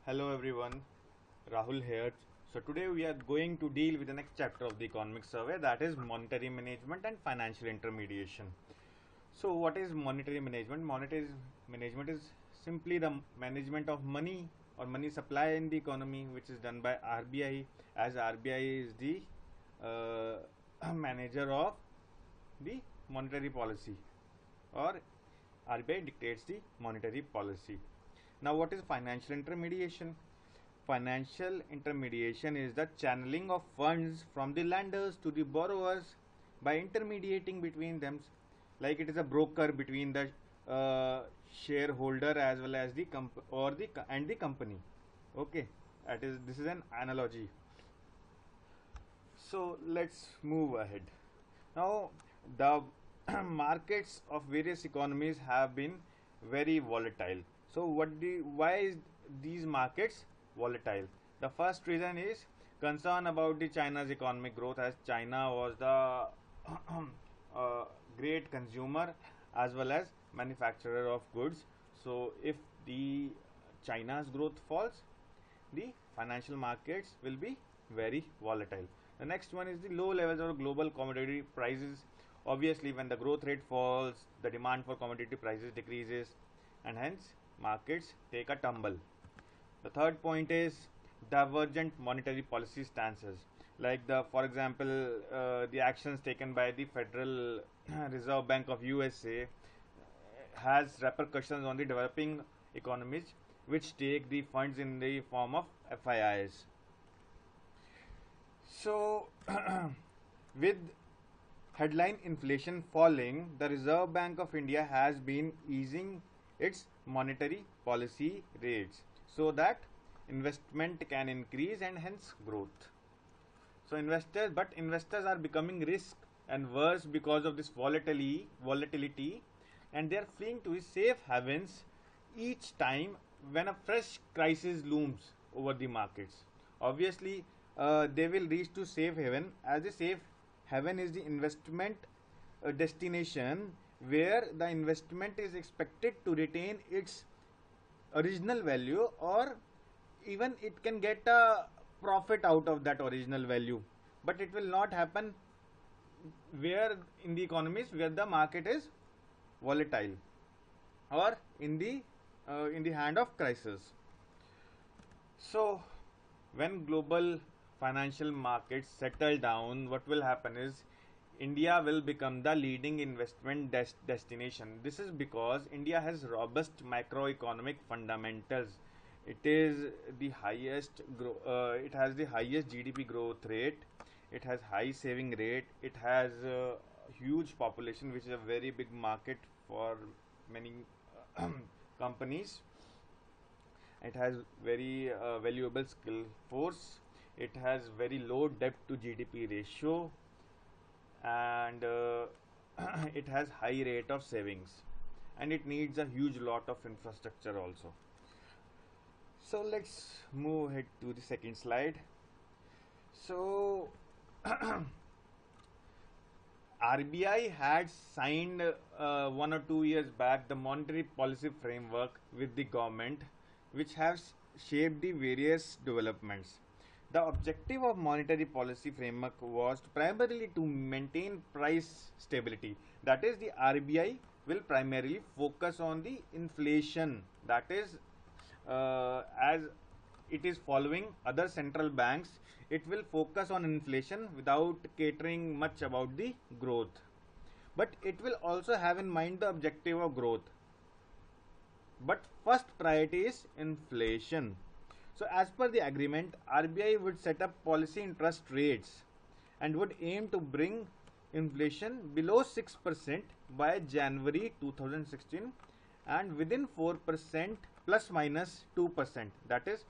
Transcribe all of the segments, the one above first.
Hello everyone, Rahul here. So today we are going to deal with the next chapter of the economic survey, that is monetary management and financial intermediation. So what is monetary management? Monetary management is simply the management of money or money supply in the economy, which is done by RBI, as RBI is the manager of the monetary policy, or RBI dictates the monetary policy. Now what is financial intermediation? Financial intermediation is the channeling of funds from the lenders to the borrowers by intermediating between them, like it is a broker between the shareholder as well as the and the company. Okay, this is an analogy. So let's move ahead. Now the markets of various economies have been very volatile. So why is these markets volatile? The first reason is concern about the China's economic growth, as China was the great consumer as well as manufacturer of goods. So if the China's growth falls, the financial markets will be very volatile. The next one is the low levels of global commodity prices. Obviously, when the growth rate falls, the demand for commodity prices decreases, and hence markets take a tumble. The third point is divergent monetary policy stances, like for example, the actions taken by the Federal Reserve Bank of USA has repercussions on the developing economies, which take the funds in the form of FIIs. So, with headline inflation falling, the Reserve Bank of India has been easing its monetary policy rates so that investment can increase and hence growth. So investors are becoming risk and worse because of this volatility, and they are fleeing to safe havens each time when a fresh crisis looms over the markets. Obviously, they will reach to safe haven, as the safe haven is the investment destination where the investment is expected to retain its original value, or even it can get a profit out of that original value, but it will not happen where in the economies where the market is volatile or in the hand of crisis. So when global financial markets settle down, what will happen is India will become the leading investment destination. This is because India has robust macroeconomic fundamentals. It is the highest it has the highest GDP growth rate. It has high saving rate. It has a huge population, which is a very big market for many companies. It has very valuable skill force. It has very low debt to GDP ratio, and it has high rate of savings, and it needs a huge lot of infrastructure also. So let's move ahead to the second slide. So RBI had signed 1 or 2 years back the monetary policy framework with the government, which has shaped the various developments. The objective of monetary policy framework was primarily to maintain price stability. That is, the RBI will primarily focus on the inflation. That is, as it is following other central banks, it will focus on inflation without catering much about the growth. But it will also have in mind the objective of growth. But first priority is inflation. So as per the agreement, RBI would set up policy interest rates and would aim to bring inflation below 6% by January 2016 and within 4% plus minus 2%, that is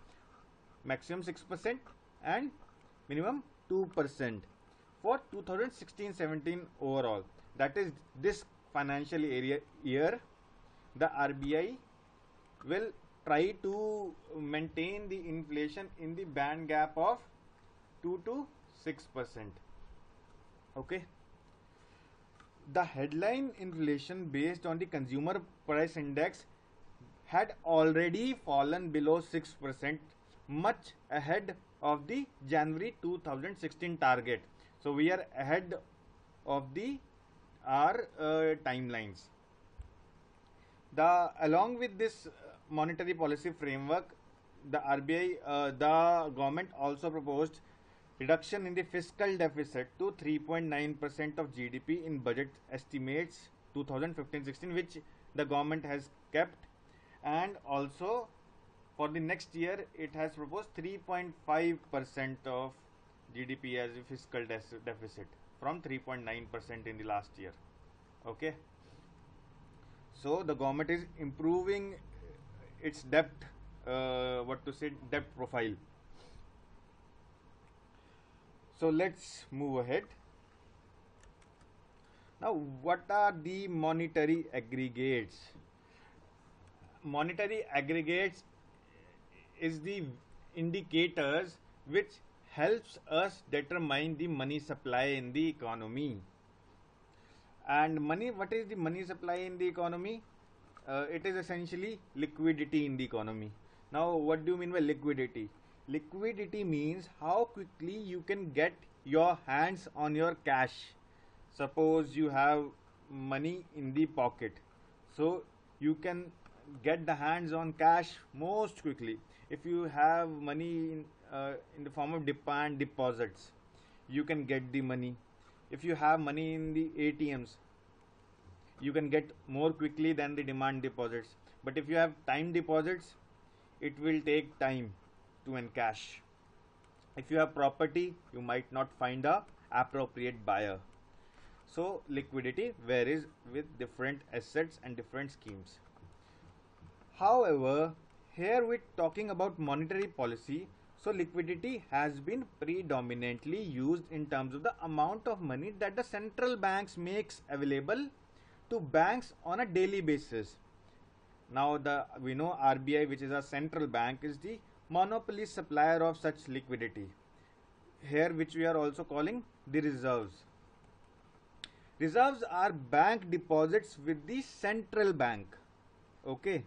maximum 6% and minimum 2% for 2016-17 overall. That is, this financial year the RBI will try to maintain the inflation in the band gap of 2 to 6%. Okay. The headline inflation based on the consumer price index had already fallen below 6%, much ahead of the January 2016 target. So we are ahead of the our timelines. Along with this monetary policy framework, the RBI, the government also proposed reduction in the fiscal deficit to 3.9% of GDP in budget estimates 2015-16, which the government has kept, and also for the next year it has proposed 3.5% of GDP as a fiscal deficit from 3.9% in the last year. Okay, so the government is improving its debt, debt profile. So let's move ahead. Now, what are the monetary aggregates? Monetary aggregates is the indicators which helps us determine the money supply in the economy. And what is the money supply in the economy? It is essentially liquidity in the economy. Now, what do you mean by liquidity? Liquidity means how quickly you can get your hands on your cash. Suppose you have money in the pocket, so you can get the hands on cash most quickly. If you have money in the form of demand deposits, you can get the money. If you have money in the ATMs, you can get more quickly than the demand deposits. But if you have time deposits, it will take time to encash. If you have property, you might not find a appropriate buyer. So liquidity varies with different assets and different schemes. However, here we're talking about monetary policy, so liquidity has been predominantly used in terms of the amount of money that the central banks makes available to banks on a daily basis. Now we know RBI, which is a central bank, is the monopoly supplier of such liquidity. Here, which we are also calling the reserves. Reserves are bank deposits with the central bank. Okay.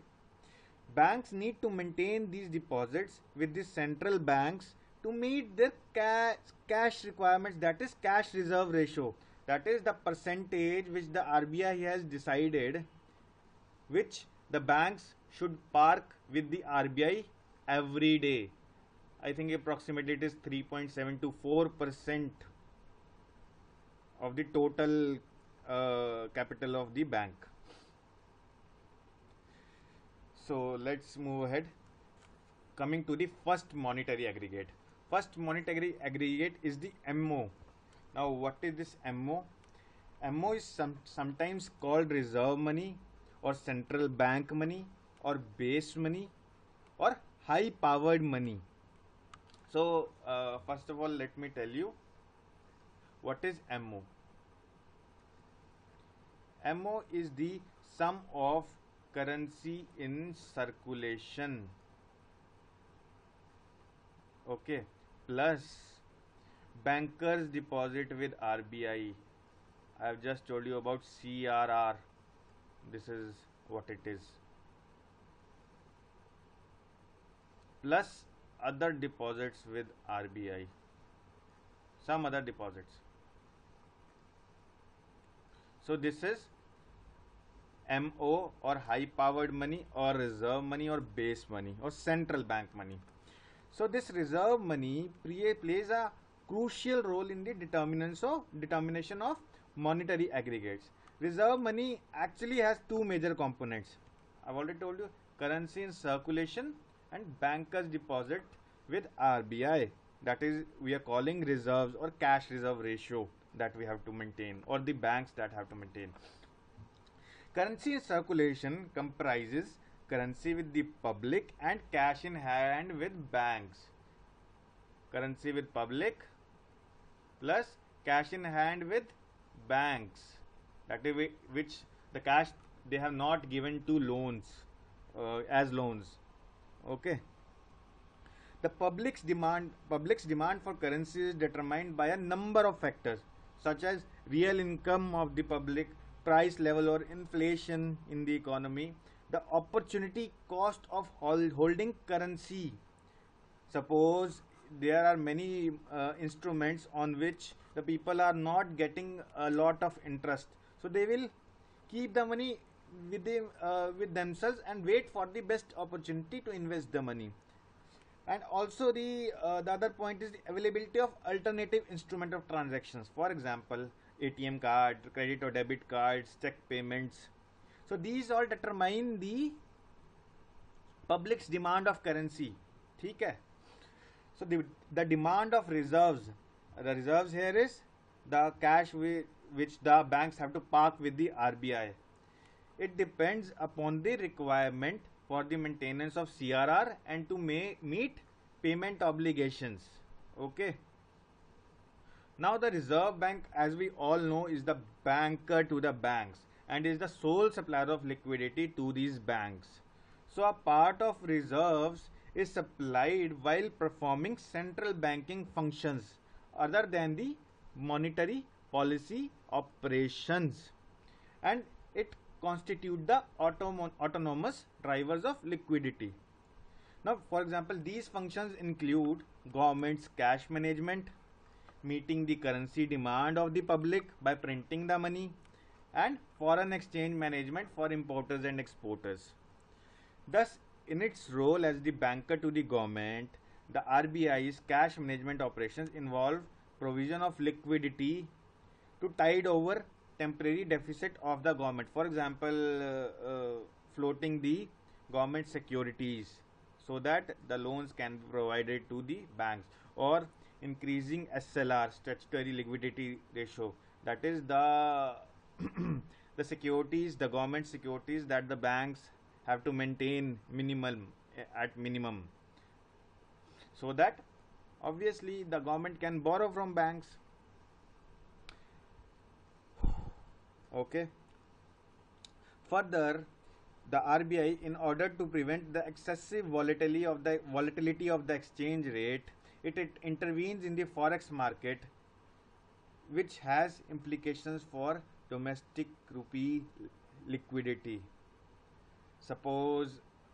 Banks need to maintain these deposits with the central banks to meet their cash requirements, that is cash reserve ratio. That is the percentage which the RBI has decided which the banks should park with the RBI every day. I think approximately it is 3.724% of the total capital of the bank. So let's move ahead. Coming to the first monetary aggregate. First monetary aggregate is the MO. Now what is this MO? MO is sometimes called reserve money or central bank money or base money or high powered money. So first of all, let me tell you what is MO. MO is the sum of currency in circulation, okay, plus bankers deposit with RBI. I have just told you about CRR. This is what it is, plus other deposits with RBI, some other deposits. So this is MO, or high powered money, or reserve money, or base money, or central bank money. So this reserve money plays a crucial role in the determination of monetary aggregates. Reserve money actually has two major components. I've already told you, currency in circulation and bankers deposit with RBI. That is, we are calling reserves or cash reserve ratio that we have to maintain, or the banks that have to maintain. Currency in circulation comprises currency with the public and cash in hand with banks. Currency with public plus cash in hand with banks. That is which the cash they have not given to loans as loans. Okay. The public's demand for currency is determined by a number of factors such as real income of the public, price level or inflation in the economy, the opportunity cost of holding currency. Suppose there are many instruments on which the people are not getting a lot of interest, so they will keep the money with themselves and wait for the best opportunity to invest the money. And also the other point is the availability of alternative instrument of transactions, for example ATM card, credit or debit cards, check payments. So these all determine the public's demand of currency. ठीक है. So the demand of reserves, the reserves here is the cash which the banks have to park with the RBI. It depends upon the requirement for the maintenance of CRR and to meet payment obligations. Okay. Now the Reserve Bank, as we all know, is the banker to the banks and is the sole supplier of liquidity to these banks. So a part of reserves is supplied while performing central banking functions other than the monetary policy operations, and it constitute the autonomous drivers of liquidity. Now, for example, these functions include government's cash management, meeting the currency demand of the public by printing the money, and foreign exchange management for importers and exporters. Thus, in its role as the banker to the government, the RBI's cash management operations involve provision of liquidity to tide over temporary deficit of the government. For example, floating the government securities so that the loans can be provided to the banks, or increasing SLR, statutory liquidity ratio, that is the the securities, the government securities that the banks have to maintain at minimum, so that obviously the government can borrow from banks. Okay. Further, the RBI, in order to prevent the excessive volatility of the exchange rate, it intervenes in the forex market, which has implications for domestic rupee liquidity. Suppose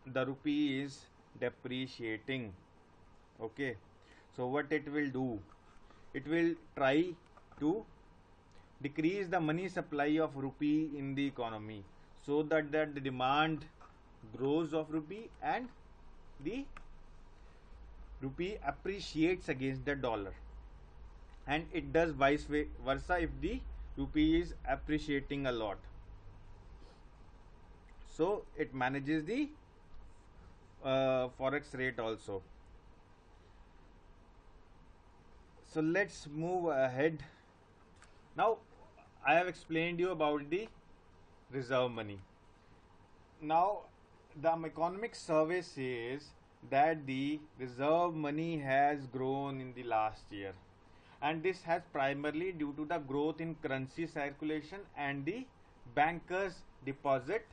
the rupee is depreciating. Okay, so what it will do? It will try to decrease the money supply of rupee in the economy, so that the demand grows of rupee and the rupee appreciates against the dollar, and it does vice versa if the rupee is appreciating a lot. So it manages the forex rate also. So let's move ahead. Now I have explained you about the reserve money. Now the economic survey says that the reserve money has grown in the last year, and this has primarily due to the growth in currency circulation and the bankers deposit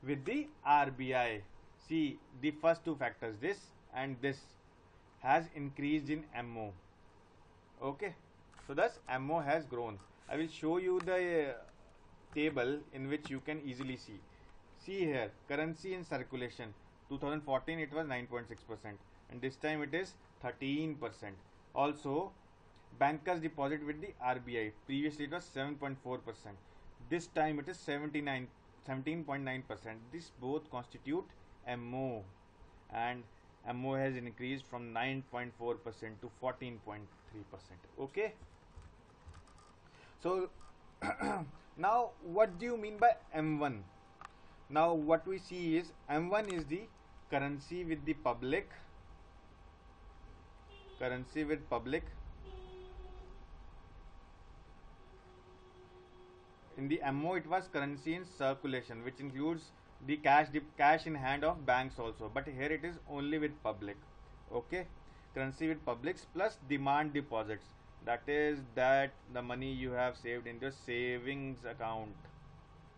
with the RBI. See, the first two factors, this and this, has increased in MO. Okay, so thus MO has grown. I will show you the table in which you can easily see. See here, currency in circulation. 2014 it was 9.6%, and this time it is 13%. Also, bankers deposit with the RBI. Previously it was 7.4%. This time it is 17.9%. This both constitute MO, and MO has increased from 9.4% to 14.3%. Okay. So now what do you mean by M1? Now what we see is M1 is the currency with the public. Currency with public. In the MO it was currency in circulation, which includes the cash in hand of banks also, but here it is only with public. Okay, currency with publics plus demand deposits, that is that the money you have saved in your savings account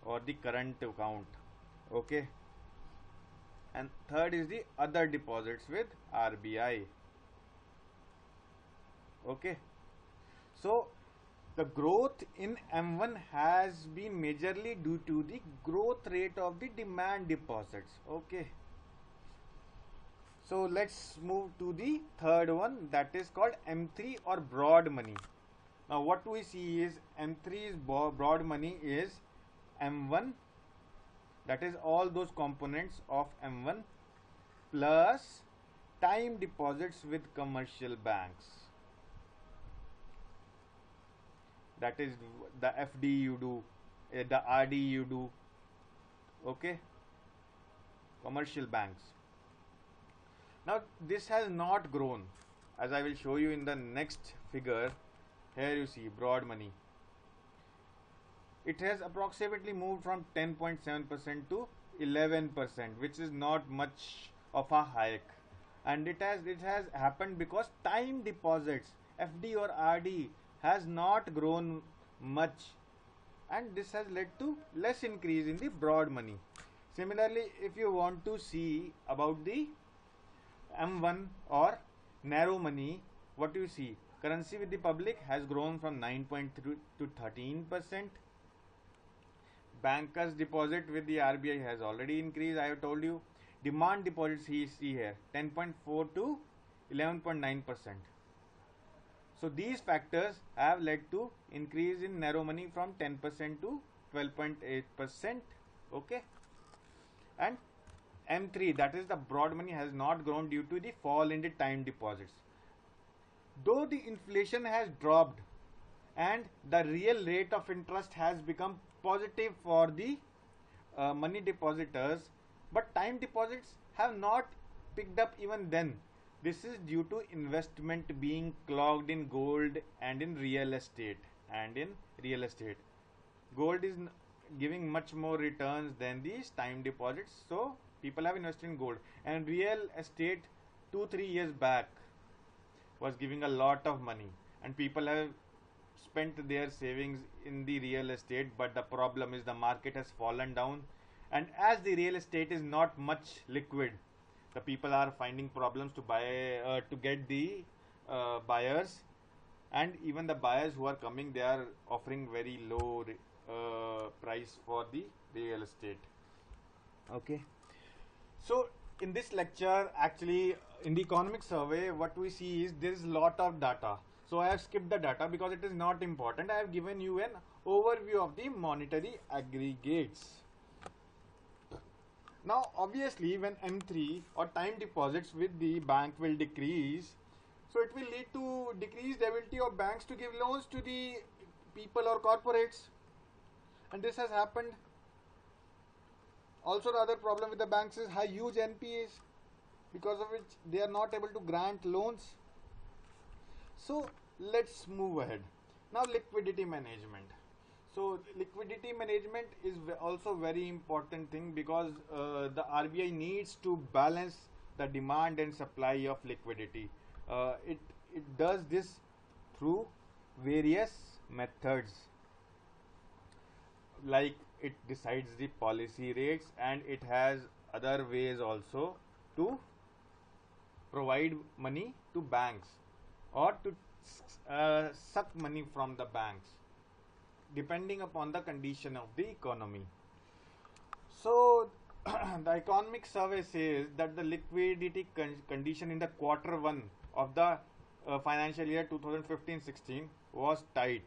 or the current account. Okay, and third is the other deposits with RBI. Okay, so The growth in M1 has been majorly due to the growth rate of the demand deposits. Okay. So let's move to the third one, that is called M3 or broad money. Now what we see is M3's broad money is M1, that is all those components of M1 plus time deposits with commercial banks. That is the FD you do, the RD you do, okay, commercial banks. Now this has not grown, as I will show you in the next figure. Here you see broad money. It has approximately moved from 10.7% to 11%, which is not much of a hike, and it has happened because time deposits, FD or RD, has not grown much, and this has led to less increase in the broad money. Similarly, if you want to see about the M1 or narrow money, what you see, currency with the public has grown from 9.3 to 13%. Bankers deposit with the RBI has already increased, I have told you. Demand deposits you see here 10.4 to 11.9%. So these factors have led to increase in narrow money from 10% to 12.8%. Okay. And M3, that is the broad money, has not grown due to the fall in the time deposits. Though the inflation has dropped and the real rate of interest has become positive for the money depositors, but time deposits have not picked up even then. This is due to investment being clogged in gold and in real estate. Gold is giving much more returns than these time deposits, so people have invested in gold. And real estate 2-3 years back was giving a lot of money, and people have spent their savings in the real estate, but the problem is the market has fallen down, and as the real estate is not much liquid, the people are finding problems to buy to get the buyers, and even the buyers who are coming, they are offering very low price for the real estate. Okay. So in this lecture, actually in the economic survey, what we see is there is a lot of data. So I have skipped the data because it is not important. I have given you an overview of the monetary aggregates. Now obviously when M3 or time deposits with the bank will decrease, so it will lead to decreased ability of banks to give loans to the people or corporates, and this has happened. Also the other problem with the banks is high huge NPAs, because of which they are not able to grant loans. So let's move ahead. Now liquidity management. So liquidity management is also very important thing, because the RBI needs to balance the demand and supply of liquidity. It does this through various methods, like it decides the policy rates, and it has other ways also to provide money to banks or to suck money from the banks, depending upon the condition of the economy. So the economic survey says that the liquidity condition in the Q1 of the financial year 2015-16 was tight.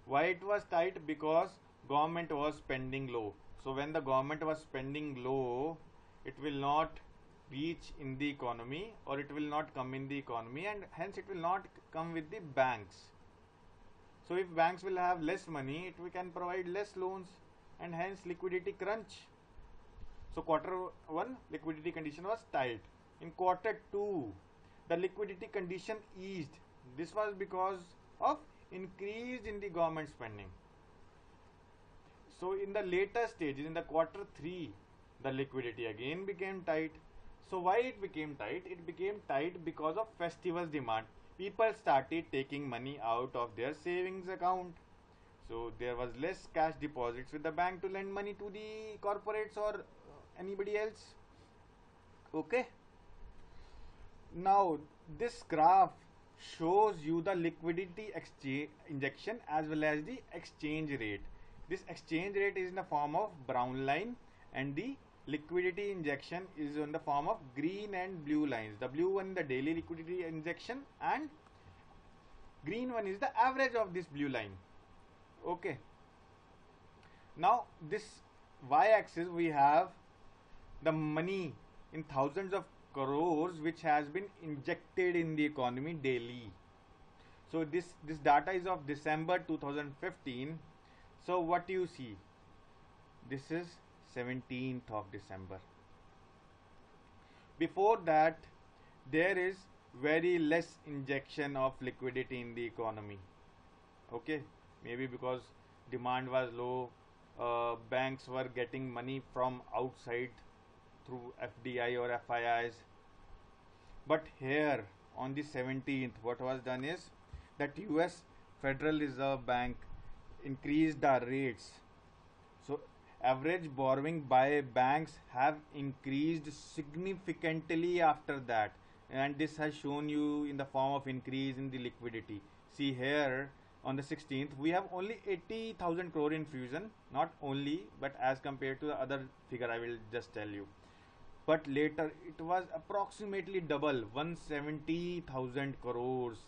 Why it was tight? Because government was spending low. So when the government was spending low, it will not reach in the economy, or it will not come in the economy, and hence it will not come with the banks. So if banks will have less money, we can provide less loans, and hence liquidity crunch. So Q1 liquidity condition was tight. In Q2, the liquidity condition eased. This was because of increase in the government spending. So in the later stages, in the Q3, the liquidity again became tight. So why it became tight? It became tight because of festivals demand. People started taking money out of their savings account. So there was less cash deposits with the bank to lend money to the corporates or anybody else. Okay. Now this graph shows you the liquidity exchange injection as well as the exchange rate. This exchange rate is in the form of brown line, and the liquidity injection is in the form of green and blue lines. The blue one the daily liquidity injection, and green one is the average of this blue line. Okay. Now this y-axis we have the money in thousands of crores which has been injected in the economy daily. So this data is of December 2015. So what you see, this is 17th of December. Before that there is very less injection of liquidity in the economy. Okay, maybe because demand was low, banks were getting money from outside through FDI or FIIs. But here on the 17th, what was done is that US Federal Reserve Bank increased the rates. So average borrowing by banks have increased significantly after that, and this has shown you in the form of increase in the liquidity. See here on the 16th we have only 80,000 crore infusion, not only but as compared to the other figure I will just tell you. But later it was approximately double, 170,000 crores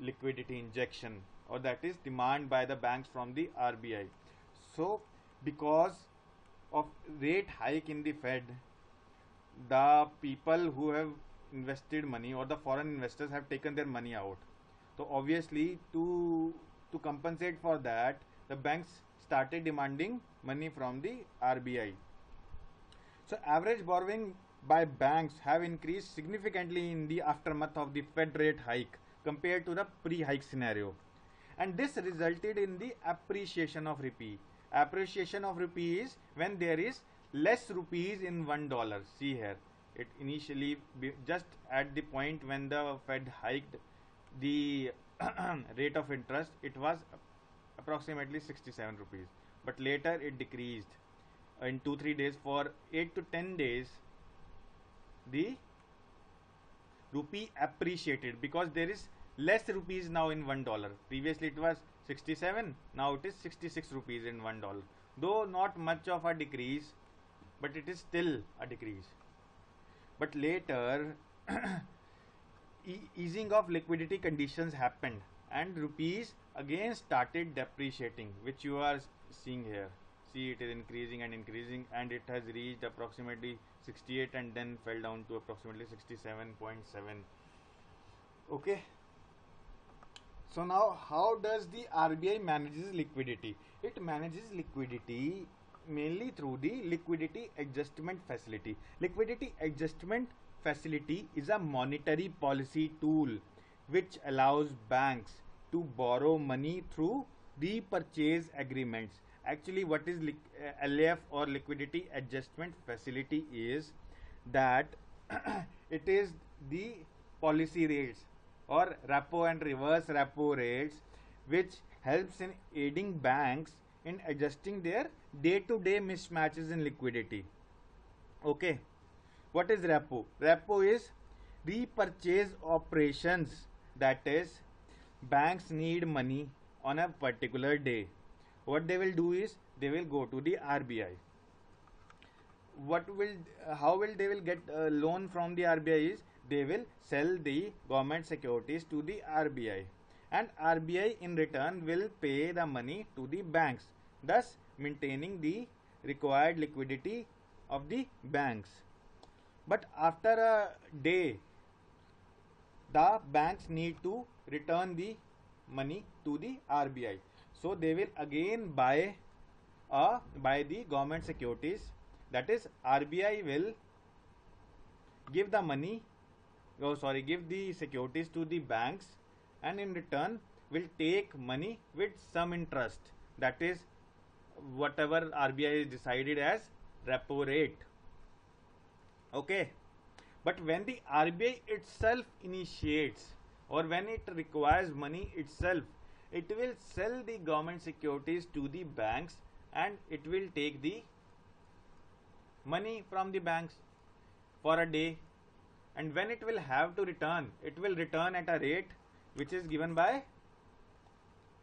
liquidity injection, or that is demand by the banks from the RBI. So because of rate hike in the Fed, the people who have invested money or the foreign investors have taken their money out. So obviously to compensate for that, the banks started demanding money from the RBI. So average borrowing by banks have increased significantly in the aftermath of the Fed rate hike compared to the pre-hike scenario, and this resulted in the appreciation of rupee. Appreciation of rupee is when there is less rupees in $1. See here, it initially just at the point when the Fed hiked the rate of interest, it was approximately 67 rupees, but later it decreased in 2-3 days. For 8 to 10 days the rupee appreciated because there is less rupees now in $1. Previously it was 67, now it is 66 rupees in $1, though not much of a decrease, but it is still a decrease. But later easing of liquidity conditions happened and rupees again started depreciating, which you are seeing here. See, it is increasing and increasing, and it has reached approximately 68 and then fell down to approximately 67.7. Okay. So now how does the RBI manages liquidity? It manages liquidity mainly through the liquidity adjustment facility. Liquidity adjustment facility is a monetary policy tool which allows banks to borrow money through repurchase agreements. Actually, what is LAF or liquidity adjustment facility is that it is the policy rates or repo and reverse repo rates which helps in aiding banks in adjusting their day-to-day mismatches in liquidity. Okay, what is repo? Repo is repurchase operations, that is banks need money on a particular day. What they will do is they will go to the RBI. How will they will get a loan from the RBI is they will sell the government securities to the RBI, and RBI in return will pay the money to the banks, thus maintaining the required liquidity of the banks. But after a day, the banks need to return the money to the RBI. So they will again buy the government securities. That is, RBI will give the money, give the securities to the banks, and in return will take money with some interest. That is whatever RBI is decided as repo rate. Okay. But when the RBI itself initiates or when it requires money itself, it will sell the government securities to the banks and it will take the money from the banks for a day, and when it will have to return, it will return at a rate which is given by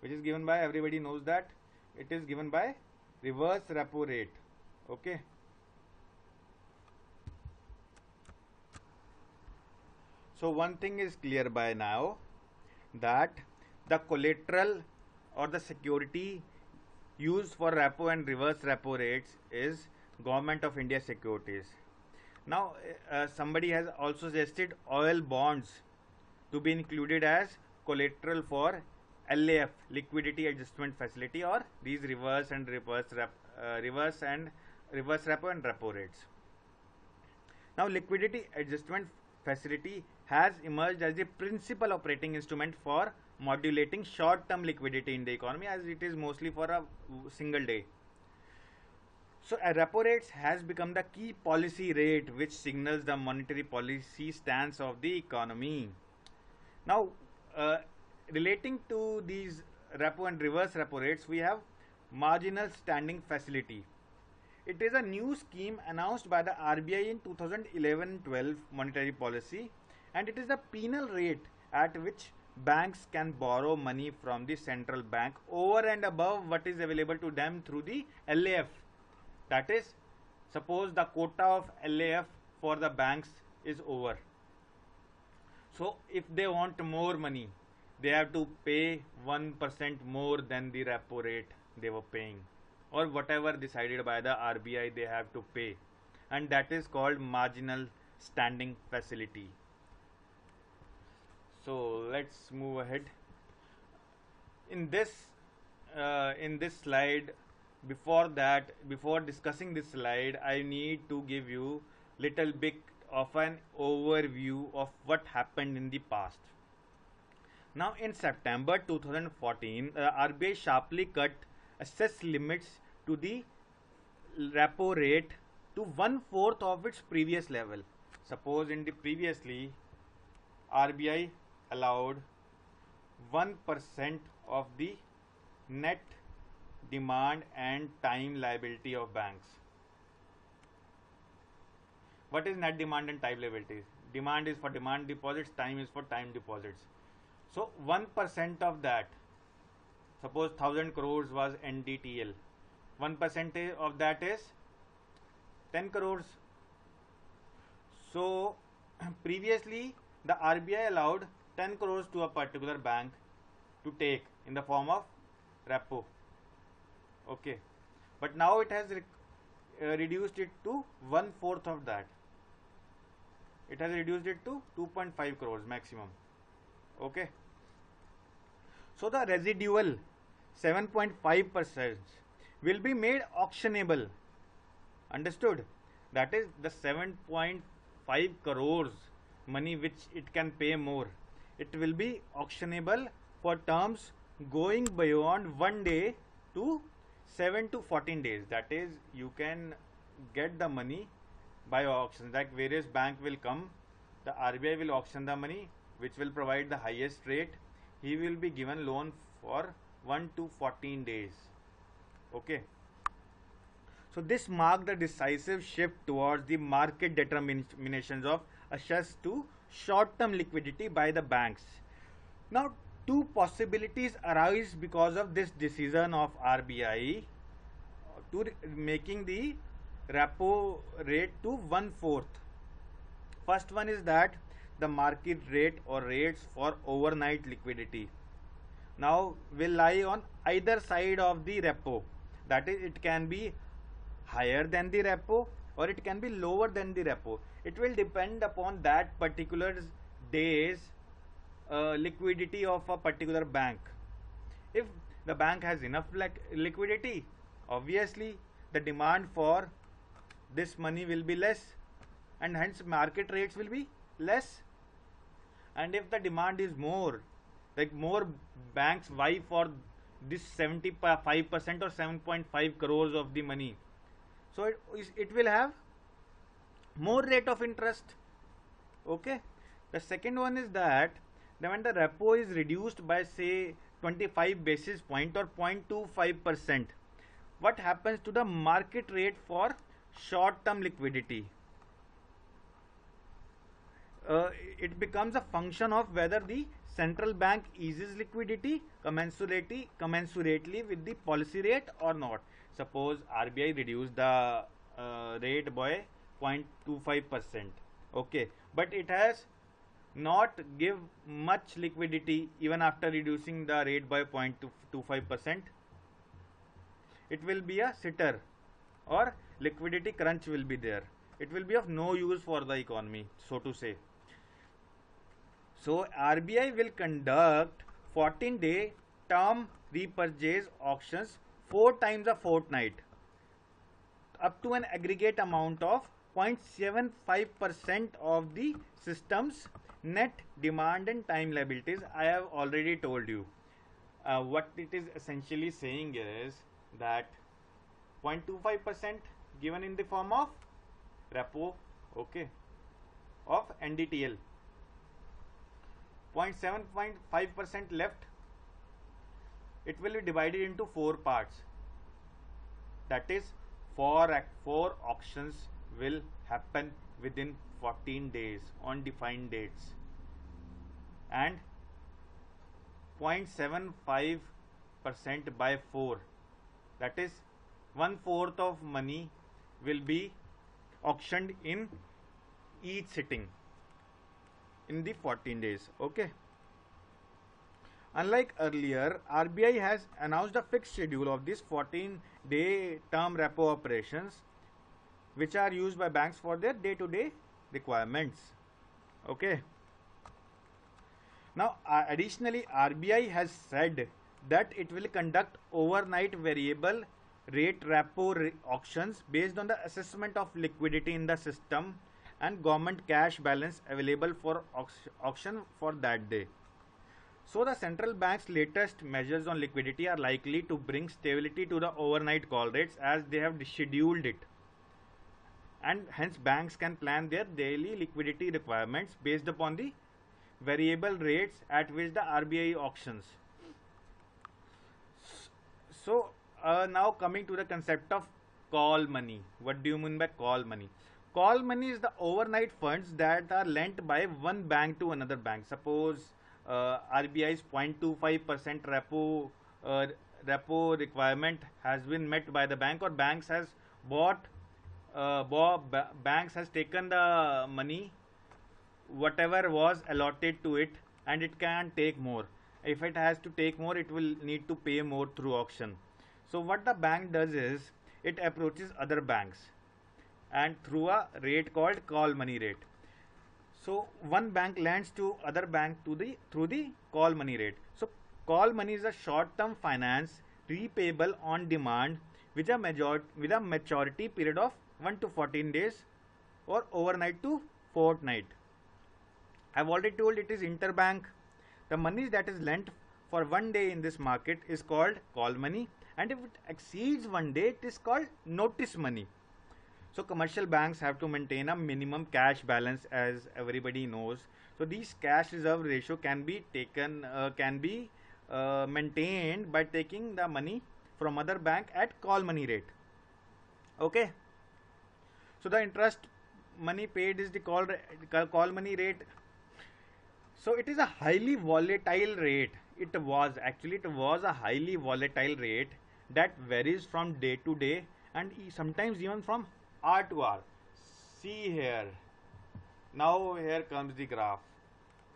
everybody knows that it is given by reverse repo rate. Okay. So one thing is clear by now, that the collateral or the security used for repo and reverse repo rates is Government of India securities. Now somebody has also suggested oil bonds to be included as collateral for LAF, liquidity adjustment facility, or these reverse and reverse repo and repo rates. Now liquidity adjustment facility has emerged as the principal operating instrument for modulating short-term liquidity in the economy, as it is mostly for a single day. So a repo rates has become the key policy rate which signals the monetary policy stance of the economy. Now relating to these repo and reverse repo rates, we have marginal standing facility. It is a new scheme announced by the RBI in 2011-12 monetary policy, and it is the penal rate at which banks can borrow money from the central bank over and above what is available to them through the LAF. That is, suppose the quota of LAF for the banks is over. So if they want more money, they have to pay 1% more than the repo rate they were paying, or whatever decided by the RBI they have to pay, and that is called marginal standing facility. So let's move ahead. In this slide, before discussing this slide, I need to give you little bit of an overview of what happened in the past. Now in September 2014, RBI sharply cut assess limits to the repo rate to 1/4 of its previous level. Suppose in the previously RBI allowed 1% of the net demand and time liability of banks. What is net demand and time liability? Demand is for demand deposits, time is for time deposits. So 1% of that, suppose 1000 crores was NDTL, 1% of that is 10 crores. So previously the RBI allowed 10 crores to a particular bank to take in the form of repo. Okay, but now it has reduced it to 1/4 of that. It has reduced it to 2.5 crores maximum. Okay, so the residual 7.5% will be made auctionable. Understood? That is the 7.5 crores money which it can pay more. It will be auctionable for terms going beyond 1 day to 7 to 14 days. That is, you can get the money by auction. Like various bank will come, the RBI will auction the money, which will provide the highest rate. He will be given loan for 1 to 14 days. Okay. So this marked the decisive shift towards the market determinations of access to short-term liquidity by the banks. Now, two possibilities arise because of this decision of RBI to making the repo rate to 1/4. First one is that the market rate or rates for overnight liquidity now will lie on either side of the repo. That is, it can be higher than the repo or it can be lower than the repo. It will depend upon that particular day's liquidity of a particular bank. If the bank has enough liquidity, obviously the demand for this money will be less, and hence market rates will be less. And if the demand is more, like more banks vie for this 75% or 7.5 crores of the money, so it will have more rate of interest. Okay. The second one is that when the repo is reduced by say 25 basis point or 0.25%, what happens to the market rate for short term liquidity? it becomes a function of whether the central bank eases liquidity commensurately with the policy rate or not. Suppose RBI reduced the rate by 0.25%. Okay, but it has not give much liquidity even after reducing the rate by 0.25%. It will be a sitter, or liquidity crunch will be there. It will be of no use for the economy, so to say. So RBI will conduct 14-day term repurchase auctions 4 times a fortnight, up to an aggregate amount of 0.75% of the system's net demand and time liabilities. I have already told you. What it is essentially saying is that 0.25% given in the form of repo, okay, of NDTL, 0.75% left. It will be divided into 4 parts. That is, 4 auctions will happen within 14 days on defined dates, and 0.75% by 4, that is 1/4 of money will be auctioned in each sitting in the 14 days. Okay. Unlike earlier, RBI has announced a fixed schedule of these 14-day term repo operations, which are used by banks for their day-to-day requirements. Okay. Now, additionally, RBI has said that it will conduct overnight variable rate repo auctions based on the assessment of liquidity in the system and government cash balance available for auction for that day. So the central bank's latest measures on liquidity are likely to bring stability to the overnight call rates, as they have scheduled it, and hence banks can plan their daily liquidity requirements based upon the variable rates at which the RBI auctions. So now coming to the concept of call money. What do you mean by call money? Call money is the overnight funds that are lent by one bank to another bank. Suppose RBI's 0.25% repo requirement has been met by the bank, or banks has banks has taken the money whatever was allotted to it, and it can take more. If it has to take more, it will need to pay more through auction. So what the bank does is, it approaches other banks and through a rate called call money rate. So one bank lends to other bank through the call money rate. So call money is a short-term finance repayable on demand with a maturity period of 1 to 14 days or overnight to fortnight. I have already told it is interbank. The money that is lent for 1 day in this market is called call money, and if it exceeds 1 day, it is called notice money. So commercial banks have to maintain a minimum cash balance, as everybody knows. So these cash reserve ratio can be maintained by taking the money from other bank at call money rate. Okay. So the interest money paid is the call money rate. So it is a highly volatile rate. It was a highly volatile rate that varies from day to day, and sometimes even from hour to hour. See here. Now here comes the graph.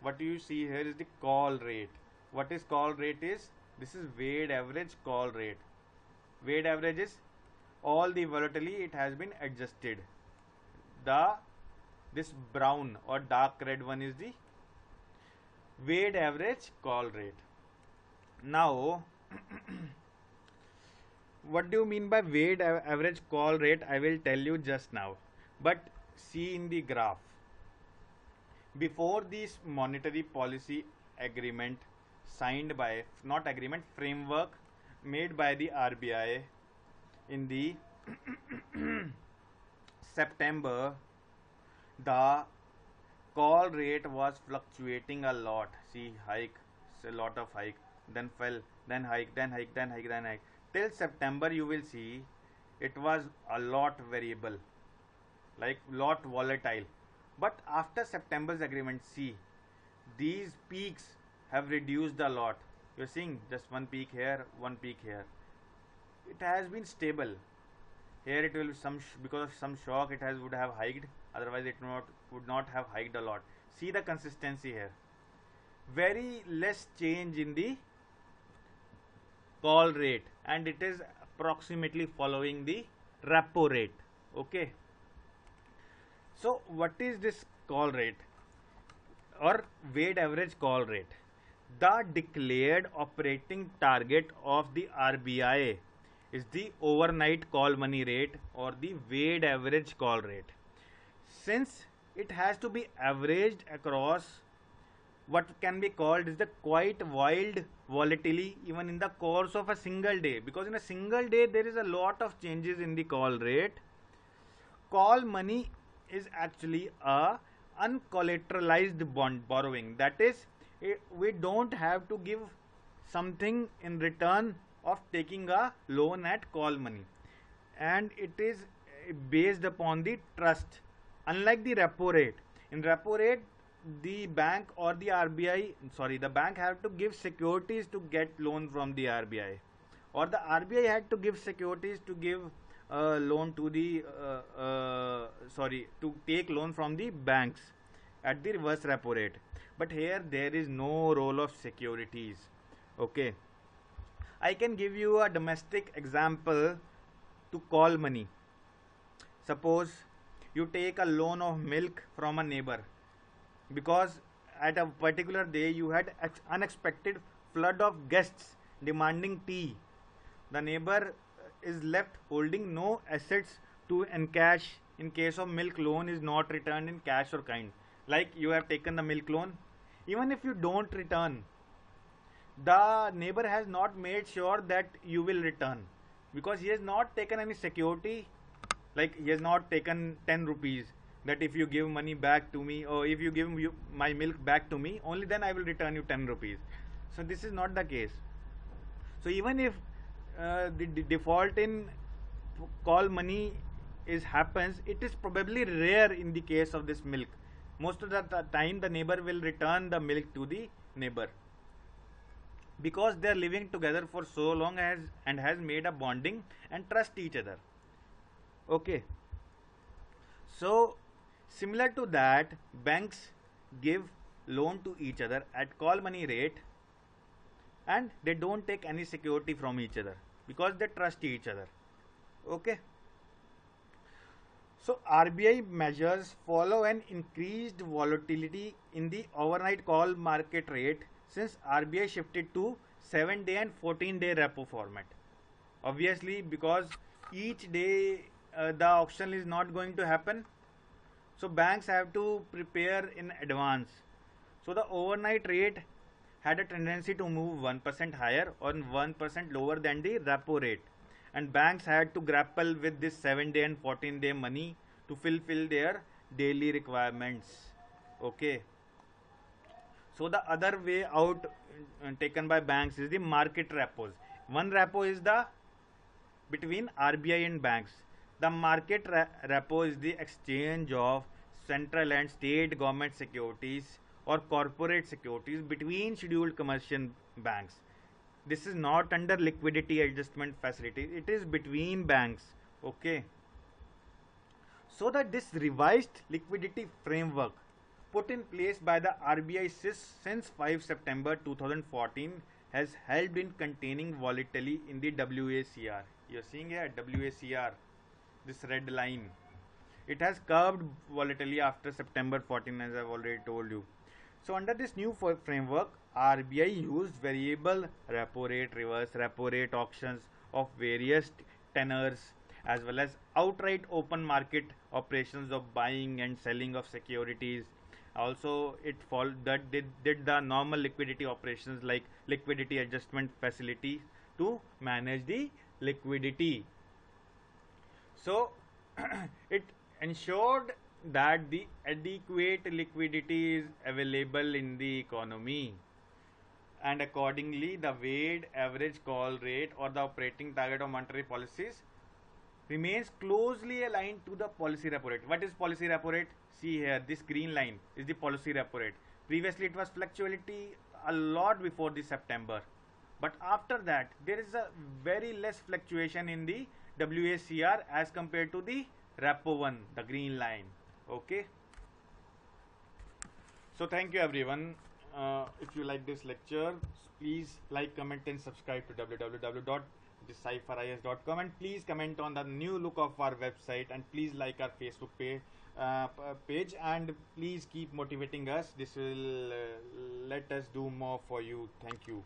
What you see here is the call rate. What is call rate is? This is weighted average call rate. Weighted average is all the volatility it has been adjusted. This brown or dark red one is the weighted average call rate. Now what do you mean by weighted average call rate? I will tell you just now. But see in the graph. Before this monetary policy agreement signed by, not agreement, framework made by the RBI in the September, the call rate was fluctuating a lot. See, hike, a lot of hike, then fell, then hike, then hike, then hike, then hike. Till September, you will see it was a lot variable, like lot volatile. But after September's agreement, see, these peaks have reduced a lot. You're seeing just one peak here, one peak here. It has been stable. Here it will be because of some shock it has would have hiked. Otherwise it would not have hiked a lot. See the consistency here. Very less change in the call rate, and it is approximately following the repo rate. Okay. So what is this call rate or weighted average call rate? The declared operating target of the RBI is the overnight call money rate or the weighted average call rate. Since it has to be averaged across what can be called is the quite wild volatility even in the course of a single day, because in a single day there is a lot of changes in the call rate. Call money is actually a uncollateralized bond borrowing. That is, we don't have to give something in return of taking a loan at call money, and it is based upon the trust. Unlike the repo rate, in repo rate the bank or the the bank have to give securities to get loan from the RBI, or the RBI had to give securities to give loan to the to take loan from the banks at the reverse repo rate. But here there is no role of securities. Okay, I can give you a domestic example to call money. Suppose you take a loan of milk from a neighbor because at a particular day you had unexpected flood of guests demanding tea. The neighbor is left holding no assets to encash in case of milk loan is not returned in cash or kind. Like you have taken the milk loan, even if you don't return, the neighbor has not made sure that you will return, because he has not taken any security. Like he has not taken 10 rupees that if you give money back to me, or if you give my milk back to me, only then I will return you 10 rupees. So this is not the case. So even if the default in call money happens, it is probably rare in the case of this milk. Most of the time the neighbor will return the milk to the neighbor, because they are living together for so long and has made a bonding and trust each other. Okay, so similar to that, banks give loan to each other at call money rate, and they don't take any security from each other because they trust each other. Okay, so RBI measures follow an increased volatility in the overnight call market rate since RBI shifted to 7-day and 14-day repo format. Obviously, because each day the auction is not going to happen, so banks have to prepare in advance. So the overnight rate had a tendency to move 1% higher or 1% lower than the repo rate, and banks had to grapple with this 7-day and 14-day money to fulfill their daily requirements. Okay, so the other way out taken by banks is the market repos. One repo is the between RBI and banks. The market repo is the exchange of central and state government securities or corporate securities between scheduled commercial banks. This is not under liquidity adjustment facility, it is between banks. Okay, so that this revised liquidity framework put in place by the RBI since 5 September 2014 has helped in containing volatility in the WACR. You are seeing here WACR, this red line. It has curbed volatility after September 14, as I have already told you. So under this new framework, RBI used variable repo rate, reverse repo rate auctions of various tenors, as well as outright open market operations of buying and selling of securities. Also, it did the normal liquidity operations like liquidity adjustment facility to manage the liquidity. So it ensured that the adequate liquidity is available in the economy, and accordingly the weighted average call rate or the operating target of monetary policies remains closely aligned to the policy repo rate. What is policy repo rate? See here, this green line is the policy repo rate. Previously it was fluctuating a lot before the September, but after that there is a very less fluctuation in the WACR as compared to the repo one, the green line. Okay, so thank you everyone. If you like this lecture, please like, comment and subscribe to www.decipheris.com, and please comment on the new look of our website, and please like our Facebook page, and please keep motivating us. This will let us do more for you. Thank you.